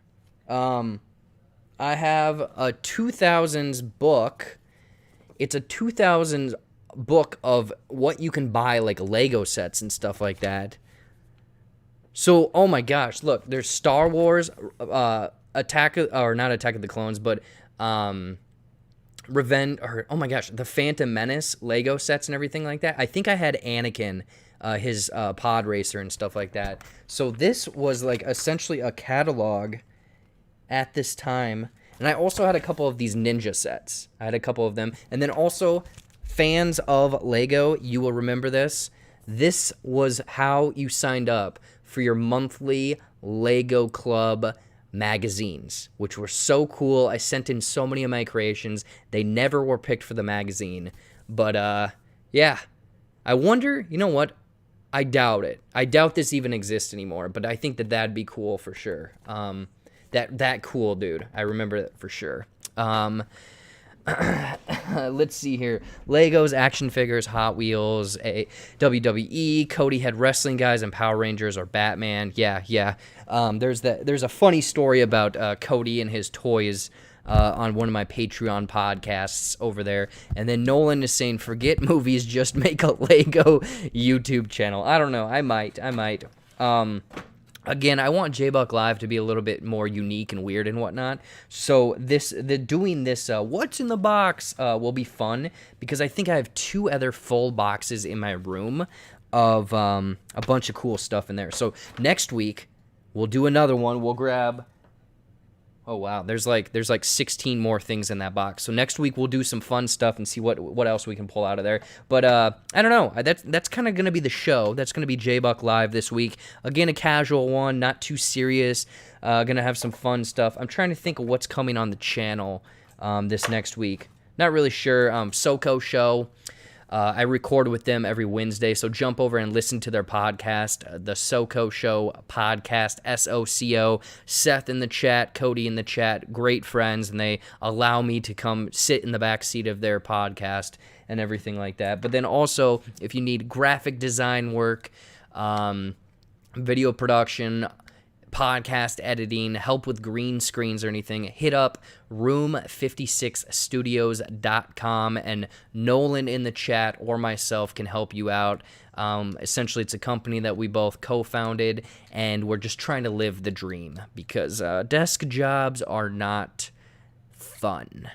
I have a 2000s book. It's a 2000s book of what you can buy, like Lego sets and stuff like that. So, oh my gosh, look, there's Star Wars, not Attack of the Clones, but Revenge, or oh my gosh, the Phantom Menace Lego sets and everything like that. I think I had Anakin, his pod racer and stuff like that. So this was like essentially a catalog at this time. And I also had a couple of these ninja sets. I had a couple of them. And then also, fans of Lego, you will remember this. This was how you signed up for your monthly Lego Club magazines, which were so cool. I sent in so many of my creations. They never were picked for the magazine. But, yeah. I wonder, you know what? I doubt it. I doubt this even exists anymore, but I think that that'd be cool for sure. That cool, dude. I remember that for sure. Let's see here. Legos, action figures, Hot Wheels, WWE. Cody had wrestling guys and Power Rangers or Batman. Yeah. There's a funny story about Cody and his toys on one of my Patreon podcasts over there. And then Nolan is saying, forget movies, just make a Lego YouTube channel. I don't know. I might. Again, I want JBuck Live to be a little bit more unique and weird and whatnot. So doing this What's in the Box will be fun because I think I have 2 other full boxes in my room of a bunch of cool stuff in there. So next week, we'll do another one. We'll grab... Oh, wow. There's like 16 more things in that box. So next week, we'll do some fun stuff and see what else we can pull out of there. But I don't know. That's kind of going to be the show. That's going to be JBuck Live this week. Again, a casual one, not too serious. Going to have some fun stuff. I'm trying to think of what's coming on the channel this next week. Not really sure. SoCo Show. I record with them every Wednesday, so jump over and listen to their podcast, the SoCo Show podcast, SOCO. Seth in the chat, Cody in the chat, great friends, and they allow me to come sit in the back seat of their podcast and everything like that. But then also, if you need graphic design work, video production, podcast editing, help with green screens or anything, hit up room56studios.com, and Nolan in the chat or myself can help you out. Essentially, it's a company that we both co-founded, and we're just trying to live the dream because desk jobs are not fun.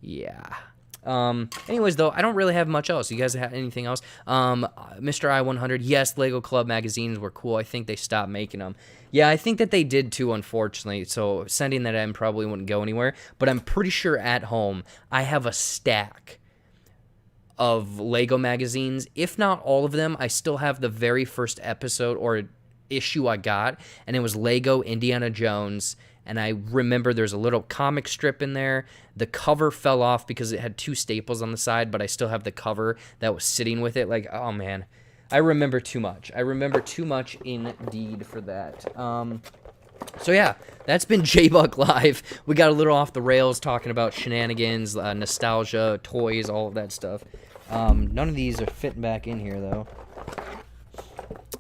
Yeah. Anyways, though, I don't really have much else. You guys have anything else? Mr. I-100, yes, Lego Club magazines were cool. I think they stopped making them. Yeah, I think that they did too, unfortunately, so sending that in probably wouldn't go anywhere, but I'm pretty sure at home I have a stack of Lego magazines. If not all of them, I still have the very first episode or issue I got, and it was Lego Indiana Jones. And I remember there's a little comic strip in there. The cover fell off because it had 2 staples on the side, but I still have the cover that was sitting with it. Like, oh man, I remember too much. I remember too much indeed for that. So yeah, that's been JBuck Live. We got a little off the rails talking about shenanigans, nostalgia, toys, all of that stuff. None of these are fitting back in here though.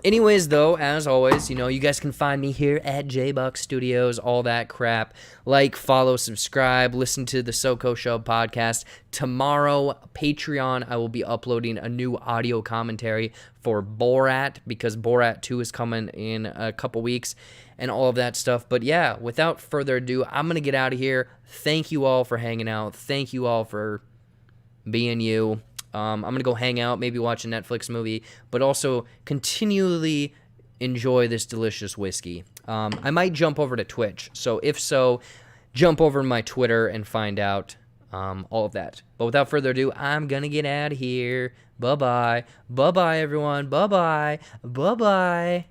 Anyways, though, as always, you know, you guys can find me here at JBuck Studios, all that crap. Like, follow, subscribe, listen to the SoCo Show podcast. Tomorrow, Patreon, I will be uploading a new audio commentary for Borat, because Borat 2 is coming in a couple weeks, and all of that stuff. But yeah, without further ado, I'm going to get out of here. Thank you all for hanging out. Thank you all for being you. I'm going to go hang out, maybe watch a Netflix movie, but also continually enjoy this delicious whiskey. I might jump over to Twitch, so if so, jump over to my Twitter and find out all of that. But without further ado, I'm going to get out of here. Bye-bye. Bye-bye, everyone. Bye-bye. Bye-bye.